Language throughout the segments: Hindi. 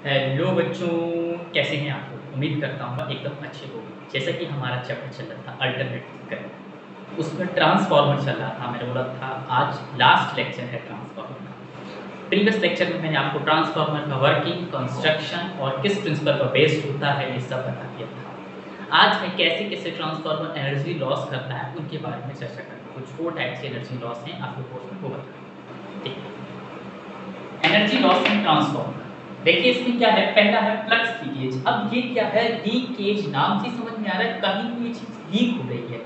हेलो बच्चों, कैसे हैं आप लोग? उम्मीद करता हूँ एकदम अच्छे होंगे। जैसा कि हमारा चैप्टर चल रहा था अल्टरनेटिव करंट, उसमें ट्रांसफार्मर चल रहा था। मैंने बोला था आज लास्ट लेक्चर है ट्रांसफार्मर का। प्रीवियस लेक्चर में मैंने आपको ट्रांसफार्मर का वर्किंग, कंस्ट्रक्शन और किस प्रिंसिपल पर बेस्ड होता है ये सब बता दिया था। आज मैं कैसे कैसे ट्रांसफार्मर एनर्जी लॉस करता है उनके बारे में चर्चा करूँगा। कुछ 4 टाइप से एनर्जी लॉस हैं आपके कोर्स में, वो बताऊँगा। ठीक है, एनर्जी लॉस इन ट्रांसफार्मर। देखिए इसमें क्या है, पहला है फ्लक्स लीकेज। अब ये क्या है, लीकेज नाम से समझ में आ रहा है कहीं कोई चीज लीक हो रही है।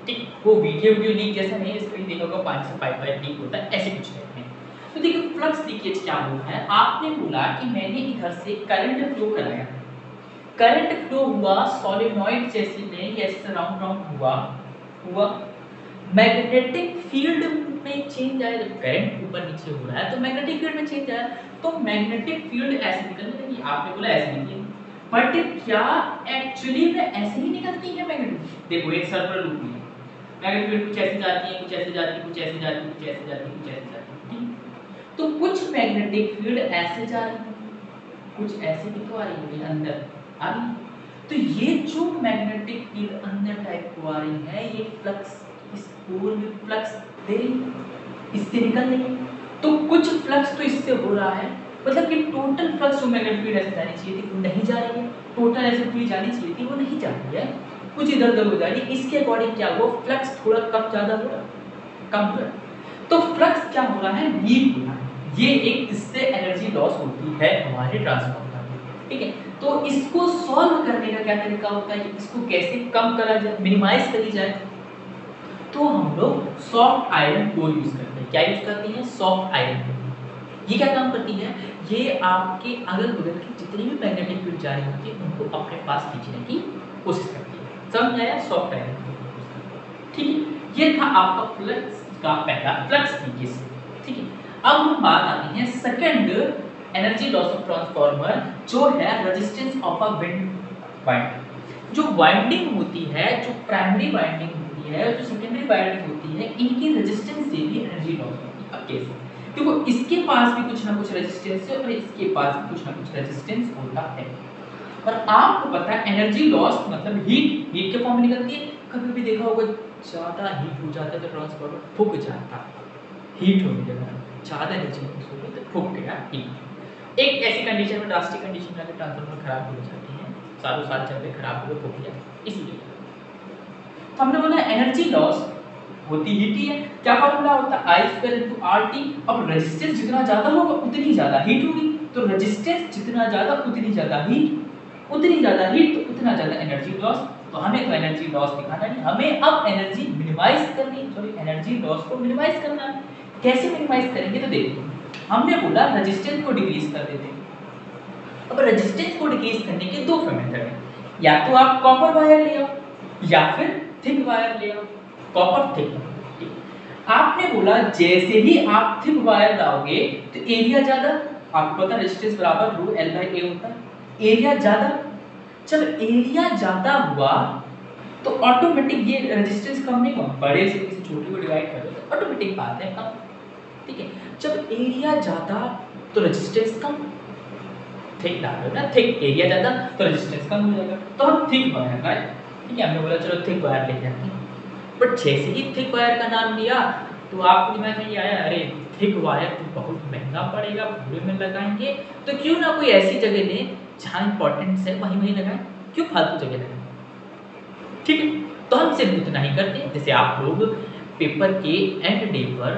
ठीक, वो वीडियो लीक जैसा नहीं, इस पर देखोगे पाइप से पाइप लीक होता है, ऐसे कुछ टाइप में। तो देखिए फ्लक्स लीकेज क्या होता है। आपने बोला कि मैंने इधर से करंट फ्लो कराया, करंट फ्लो हुआ सॉलिनॉइड जैसे में, ऐसे राउंड राउंड हुआ हुआ मैग्नेटिक फील्ड में चेंज आया। जब करंट ऊपर नीचे हो रहा है तो मैग्नेटिक फील्ड में चेंज आया, तो मैग्नेटिक फील्ड ऐसे निकलने लगी। आपने बोला ऐसे निकली, बट क्या एक्चुअली में ऐसे ही निकलती है मैग्नेटिक? देखो एक सर्कुलर लूप में मैग्नेटिक फील्ड कुछ ऐसे जाती है, कुछ ऐसे जाती है, कुछ ऐसे जाती है, कुछ ऐसे जाती है, कुछ ऐसे जाती है। तो कुछ मैग्नेटिक फील्ड ऐसे जा रही है, कुछ ऐसे दिखो आ रही है अंदर आ रही। तो ये जो मैग्नेटिक फील्ड अंदर टाइप को आ रही है, ये फ्लक्स, इस कोर में फ्लक्स दे रही, इससे निकल रही है। तो कुछ फ्लक्स तो इससे हो रहा है, मतलब कि टोटल फ्लक्स जो मैग्नेटिक फील्ड ऐसे जानी चाहिए थी वो नहीं जा रही है, टोटल ऐसे पूरी जानी चाहिए थी वो नहीं जा रही है, कुछ इधर उधर हो जा रही है। इसके अकॉर्डिंग क्या हुआ, फ्लक्स थोड़ा कम ज्यादा हो रहा, कम हो रहा। तो फ्लक्स क्या हो रहा है, लीक हो रहा है। ये एक इससे एनर्जी लॉस होती है हमारे ट्रांसफार्मर में। ठीक है, तो इसको सॉल्व करने का क्या तरीका होता है, इसको कैसे कम करा जाए, मिनिमाइज करी जाए, तो हम लोग सॉफ्ट आयरन कोर यूज करते हैं। क्या यूज करते हैं, सॉफ्ट आयरन कोर। ये क्या काम करती है, ये आपके अगल बगल की जितनी भी मैग्नेटिक फील्ड जा रही होती है उनको अपने पास खींचने की कोशिश करती है। समझ आया, सॉफ्ट आयरन कोर। ठीक है, ये था आपका फ्लक्स का पहला फ्लक्स लीकेज। ठीक है, अब हम बात आते हैं second energy loss of transformer, जो है resistance of a wind winding. जो वाइंडिंग होती है, जो प्राइमरी वाइंडिंग होती है, जो सेकेंडरी वाइंडिंग होती है, इनकी रेजिस्टेंस से भी एनर्जी लॉस होती है। अब कैसे, देखो इसके पास भी कुछ ना कुछ रेजिस्टेंस है और इसके पास भी कुछ ना कुछ रेजिस्टेंस होता है। और आपको पता है एनर्जी लॉस मतलब हीट, हीट के फॉर्म में निकलती है। कभी भी देखा होगा ज्यादा हीट हो जाता है तो ट्रांसफार्मर फूक जाता है, हीट होने के बाद ज्यादा एनर्जी यूज हो गई तो फूक गया हीट। एक ऐसी कंडीशन में, ड्रास्टिक कंडीशन में ट्रांसफार्मर खराब हो जाती है, सालों साल चल रहे खराब हो गए, फूक गया, इसीलिए। तो हमने बोला एनर्जी लॉस होती हीट ही है। क्या फॉर्मूला होता है, आई स्क्वायर इनटू आर टी। अब रेजिस्टेंस जितना ज्यादा होगा उतनी ज्यादा हीट होगी, तो रेजिस्टेंस जितना ज्यादा उतनी ज्यादा हीट, उतनी ज्यादा हीट तो उतना ज्यादा एनर्जी लॉस। तो हमें तो एनर्जी लॉस दिखाना नहीं, हमें अब एनर्जी मिनिमाइज करनी, सॉरी एनर्जी लॉस को मिनिमाइज करना है। कैसे मिनिमाइज करेंगे, तो देखिए हमने बोला रेजिस्टेंस को डिक्रीज कर देते हैं। अब रेजिस्टेंस को डिक्रीज करने के दो मेथड हैं, या तो आप कॉपर वायर ले आओ या फिर थिक वायर ले आओ। कॉपर थिक, आपने बोला जैसे ही आप थिक वायर लाओगे तो एरिया ज्यादा, आपको पता रेजिस्टेंस बराबर रो एल बाई ए होता है, एरिया ज्यादा। जब एरिया ज्यादा हुआ तो ऑटोमेटिक ये रेजिस्टेंस कम नहीं हुआ, बड़े से किसी छोटे को डिवाइड कर दो तो ऑटोमेटिक बात है कम। ठीक है, जब एरिया ज्यादा तो रेजिस्टेंस कम, थिक डालो ना, थिक एरिया ज्यादा तो रेजिस्टेंस कम हो जाएगा, तो हम थिक वायर लाए। ठीक है, हमने बोला चलो थिक वायर ले जाते हैं। बट जैसे ही थिक वायर का नाम लिया तो आपको दिमाग में ये आया, अरे थिक वायर तो बहुत महंगा पड़ेगा, पूरे में लगाएंगे तो क्यों ना कोई ऐसी जगह लें जहाँ इंपॉर्टेंट है वहीं वहीं लगाएं, क्यों फालतू जगह लगाएं। ठीक है, तो हम सिर्फ इतना ही करते हैं। जैसे आप लोग पेपर के एंड डे पर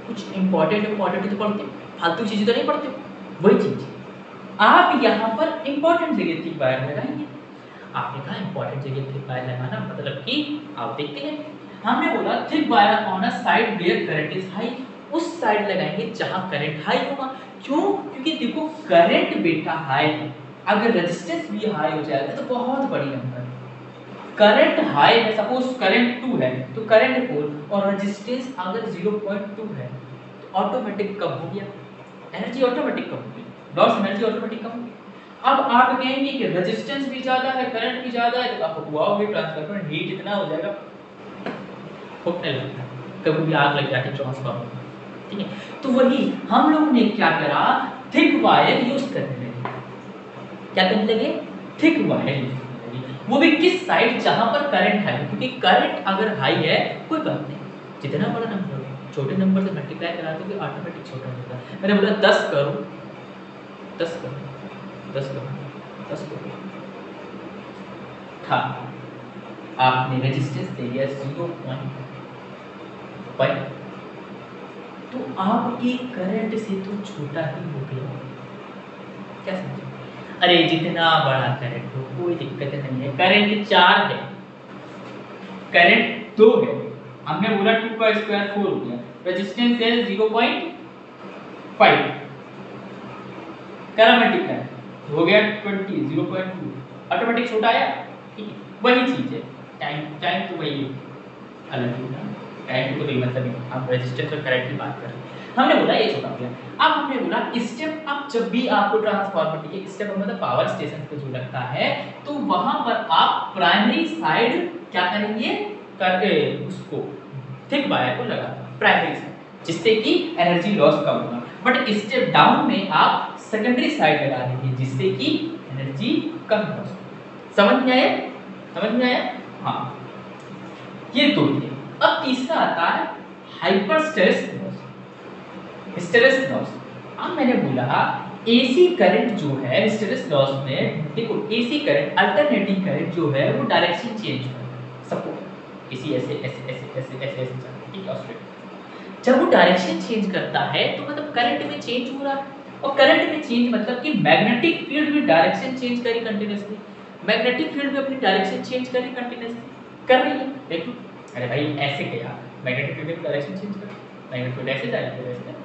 कुछ इंपॉर्टेंट तो पढ़ते, फालतू चीजें तो नहीं पढ़ते, वही चीज आप यहाँ पर इंपॉर्टेंट जगह थिक वायर लगाएंगे। आपने कहा इंपॉर्टेंट जगह थिक वायर लगाना मतलब कि आप देखते हैं, हमने बोला thick wire on a side where current is high, उस साइड लगाएंगे जहां करंट हाई होगा। क्यों, क्योंकि देखो करंट बेटा हाई है, अगर रेजिस्टेंस भी हाई हो जाएगा तो बहुत बड़ी नंबर है। करंट हाई है, सपोज करंट 2 है तो करंट 4 और रेजिस्टेंस अगर 0.2 है तो ऑटोमेटिक कम हो गया, एनर्जी ऑटोमेटिक कम होगी, लॉस एनर्जी ऑटोमेटिक कम होगी। अब आप कहेंगे कि रेजिस्टेंस भी ज्यादा है, करंट भी ज्यादा है, तो आप फुकवाओगे ट्रांसफार्मर, हीट इतना हो जाएगा, फूकने लगता है, कभी भी आग लग जाती है ट्रांसफार्मर। ठीक है, तो वही हम लोग ने क्या करा, थिक वायर यूज करने लगे। क्या करने लगे, थिक वायर यूज करने लगे। वो भी किस साइड, जहां पर करंट हाई, क्योंकि करंट अगर हाई है कोई बात नहीं, जितना बड़ा नंबर हो छोटे नंबर से मल्टीप्लाई करा दोगे ऑटोमेटिक छोटा होगा। मैंने बोला 10 करो 10 करो 10 करो 10 करो था, आपने रेजिस्टेंस दे दिया 0.5, तो आपके करंट से तो छोटा ही हो गया। क्या समझे? अरे जितना बड़ा करंट हो कोई दिक्कत नहीं है, करंट 4 है, करंट 2 है, हमने बोला 2 का स्क्वायर 4 हो गया, रेजिस्टेंस है 0.5, करा मल्टीप्लाई हो गया 20, 0.2, ऑटोमेटिक छोटा आया। ठीक है, वही चीज है, टाइम तो वही अलग है, टाइम को कोई मतलब नहीं, हम रेजिस्टेंस और करंट की बात कर रहे हैं। हमने बोला ये छोटा हो गया। अब हमने बोला स्टेप, अब जब भी आपको ट्रांसफार्मर की स्टेप मतलब पावर स्टेशन पे जो लगता है, तो वहां पर आप प्राइमरी साइड क्या करेंगे, करके उसको थिक वायर को लगा प्राइमरी साइड, जिससे कि एनर्जी लॉस कम होगा। बट स्टेप डाउन में आप सेकेंडरी साइड लगा देंगे, जिससे कि एनर्जी कम लॉस हो। समझ में आया? समझ में आया? हाँ, ये दो थे। अब तीसरा आता है हाइपरस्टेरेस लॉस। हिस्टेरेस लॉस, अब मैंने बोला एसी करंट जो है हिस्टेरेस लॉस में, देखो एसी करंट अल्टरनेटिंग करंट जो है वो डायरेक्शन चेंज करता है, सपोज एसी ऐसे ऐसे ऐसे ऐसे ऐसे ऐसे चलता है, ठीक है, ऑसिलेट। जब वो डायरेक्शन चेंज करता है तो मतलब करंट में चेंज हो रहा है, और करंट में चेंज मतलब कि मैग्नेटिक फील्ड भी डायरेक्शन चेंज करी कंटीन्यूअसली, मैग्नेटिक फील्ड भी अपनी डायरेक्शन चेंज करी कंटीन्यूअसली कर रही है। देखो, अरे भाई ऐसे क्या, मैग्नेटिक फील्ड में डायरेक्शन चेंज कर, मैग्नेटिक फील्ड ऐसे जाएगी वैसे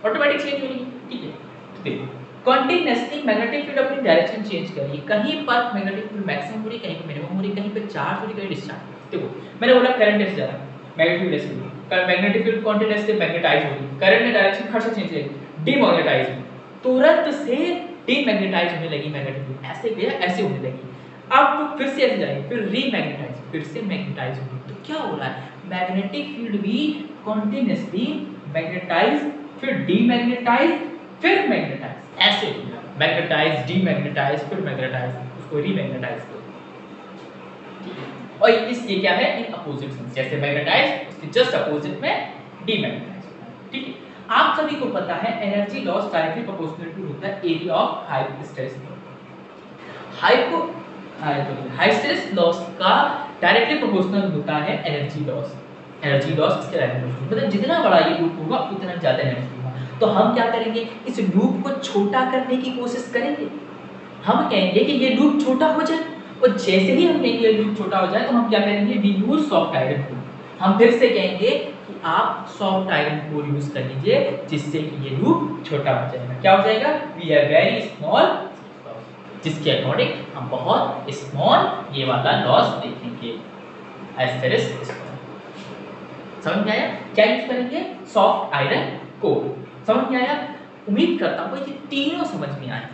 ऑटोमेटिक चेंज हो रही है। ठीक है, तो देखो कंटीन्यूअसली मैग्नेटिक फील्ड अपनी डायरेक्शन चेंज कर रही है, कहीं पर मैग्नेटिक फील्ड मैक्सिमम हो रही है, कहीं पर मिनिमम हो रही है, कहीं पर चार्ज हो रही है, कहीं डिस्चार्ज। देखो मैंने बोला करंट ऐसे जा रहा है, मैग्नेटिक फील्ड ऐसे हो रही है, मैग्नेटिक फील्ड कंटीन्यूअसली मैग्नेटाइज हो रही है, करंट में डायरेक्शन खर्च चेंज है, डीमैग्नेटाइज हो, तुरंत से डीमैग्नेटाइज होने लगी मैग्नेटिक फील्ड, ऐसे गया ऐसे होने लगी, अब तो फिर से ऐसे जाएगी, फिर रीमैग्नेटाइज, फिर से मैग्नेटाइज होगी। तो क्या हो रहा है, मैग्नेटिक फील्ड भी कंटीन्यूअसली मैग्नेटाइज, फिर डीमैग्नेटाइज, फिर मैग्नेटाइज, ऐसे हो गया, मैग्नेटाइज डीमैग्नेटाइज फिर मैग्नेटाइज, उसको रीमैग्नेटाइज करो। ठीक है, और इसके क्या है, इन अपोजिट सेंस, जैसे मैग्नेटाइज उसके जस्ट अपोजिट में डीमैग्नेटाइज होता है। ठीक है, आप सभी को पता है energy loss directly proportional to होता है area of hysteresis hysteresis loss का डायरेक्टली प्रोपोर्शनल होता है एनर्जी लॉस। एनर्जी लॉस इसके डायरेक्टली मतलब जितना बड़ा ये लूप होगा उतना ज्यादा एनर्जी होगा। तो हम क्या करेंगे, इस लूप को छोटा करने की कोशिश करेंगे। हम कहेंगे कि ये लूप छोटा हो जाए, और जैसे ही हम कहेंगे ये लूप छोटा हो जाए तो हम क्या करेंगे, we use soft iron core. हम फिर से कहेंगे कि आप सॉफ्ट आयरन कोर यूज कर लीजिए, जिससे कि ये लूप छोटा हो जाएगा। क्या हो जाएगा, वी आर वेरी स्मॉल, जिसके अकॉर्डिंग हम बहुत स्मॉल ये वाला लॉस देखेंगे। एस्टेरिस समझ में आया? क्या यूज करेंगे, सॉफ्ट आयरन कोर। समझ में आया? उम्मीद करता हूँ ये तीनों समझ में आए।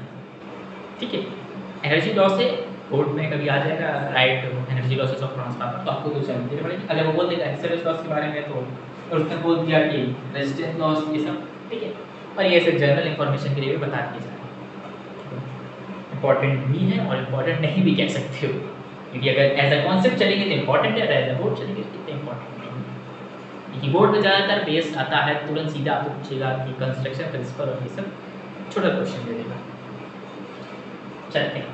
ठीक है, एनर्जी लॉस से बोर्ड में कभी आ जाएगा right, energy losses of transformer, तो आपको तो समझनी पड़ेगी। अगर वो बोल देगा हिस्टेरेस लॉस के बारे में तो, और उसने बोल दिया कि रेजिस्टेंस लॉस, ये सब ठीक है, और ये सब जनरल इंफॉर्मेशन के लिए भी बता दिया जाए, इंपॉर्टेंट भी है और इंपॉर्टेंट नहीं भी कह सकते हो, क्योंकि अगर एज अ कॉन्सेप्ट चलेंगे तो इंपॉर्टेंट है, एज अ बोर्ड चलेंगे तो इतना इंपॉर्टेंट नहीं है। क्योंकि बोर्ड में ज़्यादातर बेस्ड आता है, तुरंत सीधा आपको पूछेगा कि कंस्ट्रक्शन प्रिंसिपल और ये सब छोटा क्वेश्चन दे देगा। चलते हैं,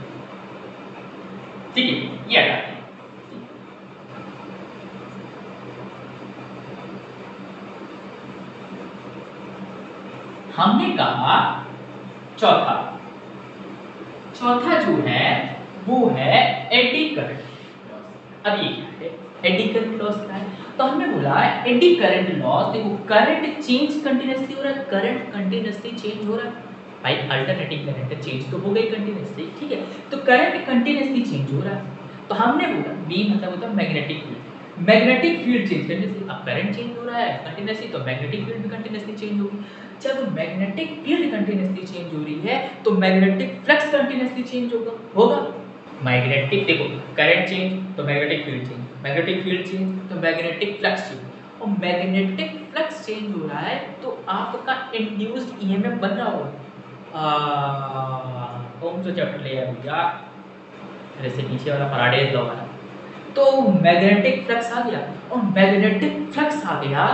ठीक है, ये हटाते हैं। हमने कहा चौथा जो है वो है एडी करंट लॉस। अब ये क्या है, एडी करंट लॉस क्या है, तो हमने बोला एडी करंट लॉस, देखो करंट चेंज कंटीन्यूअसली हो रहा है, करंट कंटीन्यूअसली चेंज हो रहा है भाई, अल्टरनेटिंग करंट चेंज तो हो गई कंटीन्यूअसली, ठीक है, तो करंट कंटीन्यूअसली चेंज हो रहा है। तो हमने बोला बी मतलब होता है magnetic field, magnetic field change करने से अब करंट चेंज हो रहा है कंटीन्यूअसली, तो मैग्नेटिक फील्ड भी कंटीन्यूअसली चेंज होगी। जब मैग्नेटिक फील्ड कंटीन्यूअसली चेंज हो रही है तो मैग्नेटिक फ्लक्स कंटीन्यूअसली चेंज होगा। मैग्नेटिक देखो करंट चेंज तो magnetic field change, magnetic field change तो मैग्नेटिक फ्लक्स चेंज, और मैग्नेटिक फ्लक्स चेंज हो रहा है तो आपका इंड्यूस्ड ईएमएफ बन रहा होगा। कौन सा चैप्टर लिया भैया, जैसे पीछे वाला फैराडेज लॉ वाला, तो मैग्नेटिक फ्लक्स आ गया, और मैग्नेटिक फ्लक्स आ गया,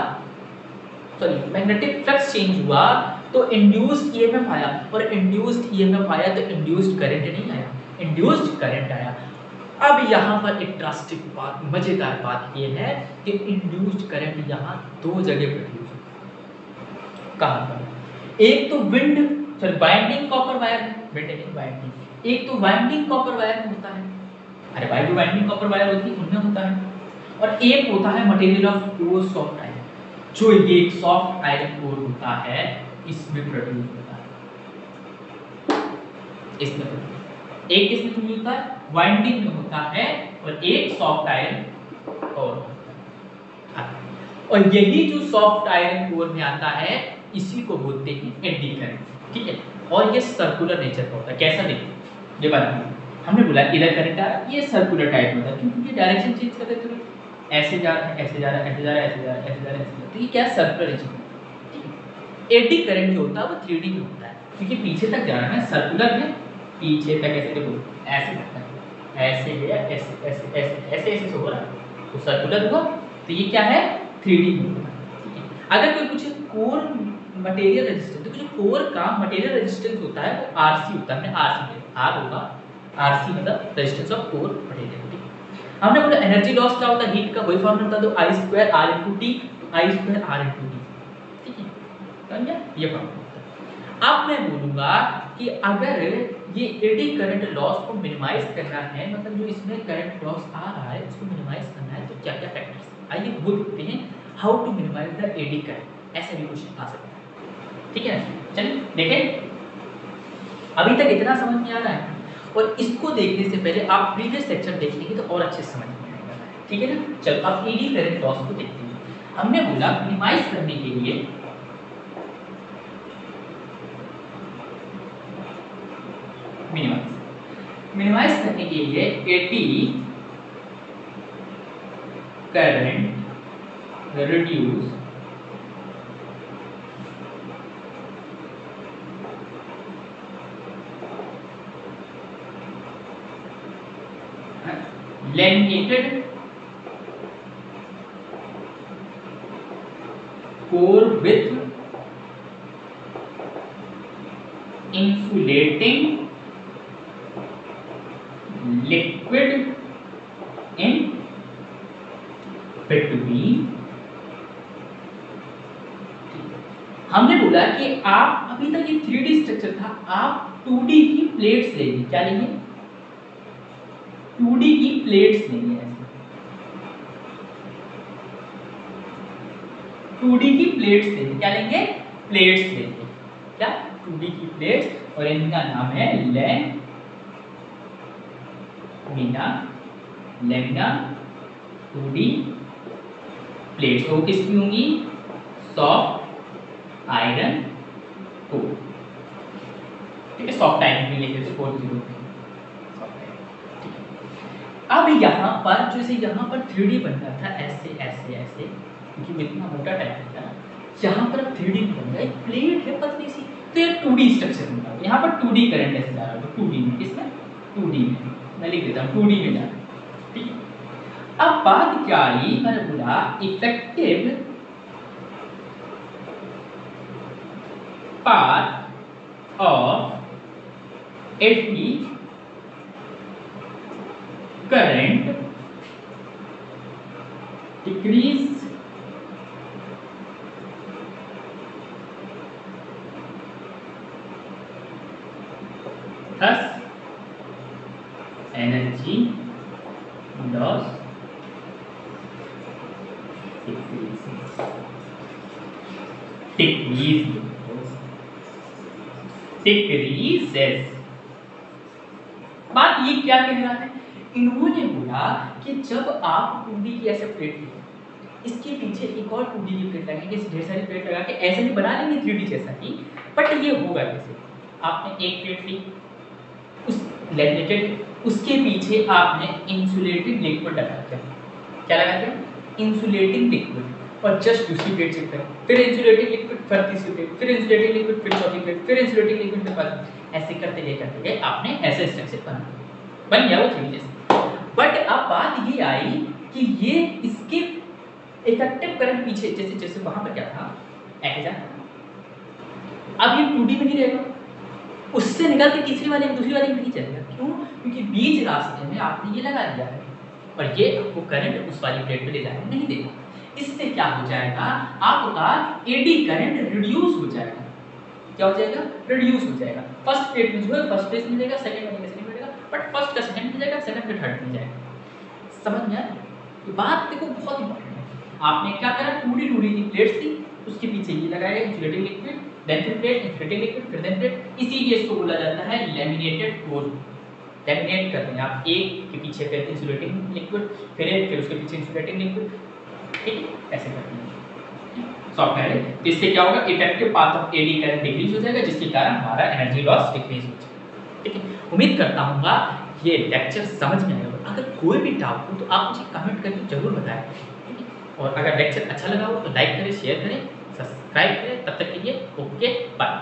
सॉरी मैग्नेटिक फ्लक्स चेंज हुआ तो इंड्यूस्ड ईएमएफ आया, और इंड्यूस्ड ईएमएफ आया तो इंड्यूस्ड करंट नहीं आया, इंड्यूस्ड करंट आया। अब यहाँ पर एक ड्रास्टिक बात, मजेदार बात ये है कि इंड्यूस्ड करंट यहाँ दो जगह प्रोड्यूस होता है। कहाँ पर? एक तो wind, sorry winding copper wire है, विंड नहीं वाइंडिंग, एक तो वाइंडिंग कॉपर वायर में होता है, अरे भाई जो वाइंडिंग कॉपर वायर होती है उनमें होता है, और एक होता है material of core soft iron, जो ये एक सॉफ्ट आयरन कोर होता है इसमें प्रोड्यूस होता है, इसमें एक किसमें प्रोड्यूस होता है, वाइंडिंग में होता है, और एक सॉफ्ट आयरन कोर होता है, और यही जो सॉफ्ट आयरन कोर में आता है इसी को बोलते हैं एडी करंट, ठीक है। और ये सर्कुलर नेचर का होता है, कैसा देखिए ये बना हमने बोला इधर करंट आ रहा है, ये सर्कुलर टाइप में होता है, क्योंकि डायरेक्शन चेंज कर देते हैं, ऐसे जा रहा है, ऐसे जा रहा है, ऐसे जा रहा है, ऐसे जा रहा है, ऐसे जा रहा है, ऐसे जा रहा है, तो ये क्या सर्कुलर नेचर है, ठीक है। एडी करंट जो होता है वो 3D में होता है, क्योंकि पीछे तक जा रहा है, सर्कुलर में पीछे तक ऐसे देखो, ऐसे जाता है, ऐसे गया, ऐसे ऐसे ऐसे ऐसे ऐसे हो रहा है, तो सर्कुलर हुआ, तो ये क्या है 3D में होता है, ठीक है। अगर कोई पूछे कोर मटेरियल रेजिस्टेंस, तो जो कोर का मटेरियल रेजिस्टेंस होता है वो आरसी होता है, आरसी में आर होगा, आरसी मतलब रेजिस्टेंस ऑफ कोर मटेरियल। हमने बोला एनर्जी लॉस क्या होता है, हीट का वही फॉर्मूला बता दो, I square R into T, I square R into T, ठीक है, समझ गया ये फॉर्मूला। अब मैं बोलूंगा कि अगर ये एडी करंट लॉस को मिनिमाइज करना है, मतलब जो इसमें करंट लॉस आ रहा है उसको मिनिमाइज करना है, तो क्या क्या फैक्टर्स, आइए वो देखते हैं, how to minimise the eddy current, ऐसा भी क्वेश्चन आ सकता है, ठीक है। चलिए देखें, अभी तक इतना समझ में आ रहा है, और इसको देखने से पहले आप प्रीवियस लेक्चर देख लेंगे तो और अच्छे से समझ में आएगा, ठीक है ना। चलो अब एडी करंट लॉस को देखते हैं। हमने बोला मिनिमाइज करने के लिए मिनिमाइज करने के लिए eddy current reduce laminated core with insulating liquid in between। हमने बोला कि आप अभी तक ये 3D स्ट्रक्चर था, आप 2D की प्लेट्स लेंगे, क्या लेंगे, 2D की प्लेट्स लेंगे, ऐसे 2D की प्लेट्स लेंगे, क्या लेंगे, प्लेट्स लेंगे, क्या 2D की प्लेट्स, और इनका नाम है लैमिना 2D प्लेट्स, वो किसकी होंगी, सॉफ्ट आयरन कोर, ठीक है, सॉफ्ट आयरन में लिखे थे 40। अब यहाँ पर जैसे यहाँ पर 3D बन रहा था, ऐसे ऐसे ऐसे, क्योंकि इतना मोटा टाइप था ना, यहाँ पर 3D बन गया, एक प्लेट है पतली सी, तो ये 2D स्ट्रक्चर बन रहा है, यहाँ पर 2D करंट ऐसे जा रहा है, 2D में, किसमें 2D में, मैं लिख देता हूँ 2D में जा रहा है, ठीक है। अब बात क्या आई, मैंने बोला effective path of eddy current decrease thus energy loss decreases। बात ये क्या कह रहा है, इन्होंने बोला कि जब आप 2D की ऐसे प्लेट ली, इसके पीछे एक और 2D की प्लेट लगाएंगे, ढेर सारी प्लेट लगा के ऐसे भी बना लेंगे 3D जैसा ही, बट ये होगा कैसे, आपने एक प्लेट ली, उस लैमिनेटेड, उसके पीछे आपने इंसुलेटेड लिक्विड लगा दिया, क्या लगा दिया, इंसुलेटिंग लिक्विड, और जस्ट दूसरी प्लेट शिफ्ट करें, फिर इंसुलेटिंग लिक्विड, फिर तीसरी प्लेट, फिर इंसुलेटिंग लिक्विड, फिर चौथी प्लेट, फिर इंसुलेटिंग लिक्विड, फिर पांचवी, ऐसे करते गए आपने ऐसा स्ट्रक्चर बन गया वो 3D जैसा। बट अब बात ये आई कि ये इसके इफेक्टिव करंट पीछे जैसे जैसे वहां पर क्या था ऐसे जा, अब ये 2D में ही रहेगा, उससे निकल के तीसरी वाले में दूसरी वाले में नहीं चलेगा। क्यों? क्योंकि बीच रास्ते में आपने ये लगा दिया है और ये आपको करंट उस वाली प्लेट पे ले जाने नहीं देगा। इससे क्या हो जाएगा, आपका एडी करंट रिड्यूस हो जाएगा। क्या हो जाएगा? रिड्यूस हो जाएगा। फर्स्ट प्लेट में जो है फर्स्ट प्लेस मिलेगा, सेकंड वाले में सेकंड मिलेगा, बट फर्स्ट का सेकंड मिल जाएगा, सेकंड का थर्ड मिल जाएगा। समझ में आया? ये बात देखो बहुत इंपॉर्टेंट है। आपने क्या करा, 2D की प्लेट्स थी, उसके पीछे ये लगाया इंसुलेटिंग लिक्विड, देन फिर प्लेट, इंसुलेटिंग लिक्विड, फिर देन प्लेट। इसीलिए इसको बोला जाता है लैमिनेटेड कोर। लैमिनेट करते हैं आप, एक के पीछे फिर इंसुलेटिंग लिक्विड, फिर उसके पीछे इंसुलेटिंग लिक्विड, ठीक है, ऐसे करते हैं सॉफ्टवेयर है। तो इससे क्या होगा, effective path of eddy current decrease हो जाएगा, जिसके कारण हमारा एनर्जी लॉस डिक्रीज हो जाएगा। ठीक है, उम्मीद करता हूँ ये लेक्चर समझ में आएगा। अगर कोई भी डाउट हो तो आप मुझे कमेंट करके जरूर बताएं, ठीक है। और अगर लेक्चर अच्छा लगा हो तो लाइक करें, शेयर करें, सब्सक्राइब करें। तब तक के लिए ओके बाय।